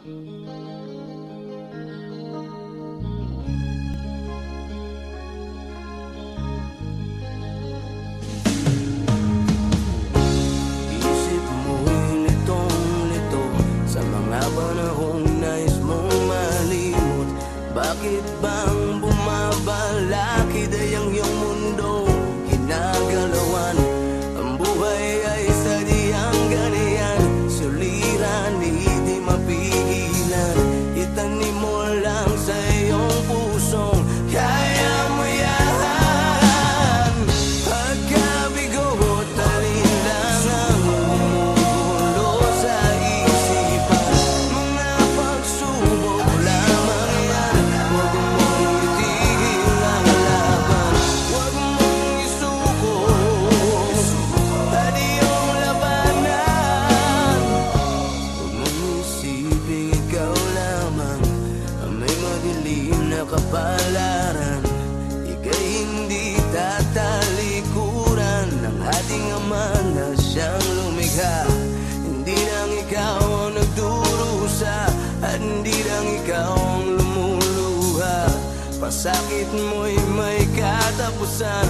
Isip mo'y litong-lito sa mga panahong nais mong malimot. Bakit bang bumabalakid ay ang iyong mundo ginagalawan? Ang buhay ay sadyang ganyan, suliran di mapigilan. Itanim mo lang sa iyong pusong kaya mo yan. Pagkabigo talin lang ang gumugulo sa isipan. Mga pagsubok lamang yan, huwag mong itigil ang laban. Huwag mong isuko at iyong labanan. Huwag mong isiping ikaw lamang ang may madilim na kapalaran. Ika'y hindi tatalikuran ng ating Ama na siyang lumikha. Hindi lang ikaw ang nagdurusa at hindi lang ikaw ang lumuluha. Pasakit mo'y may katapusan.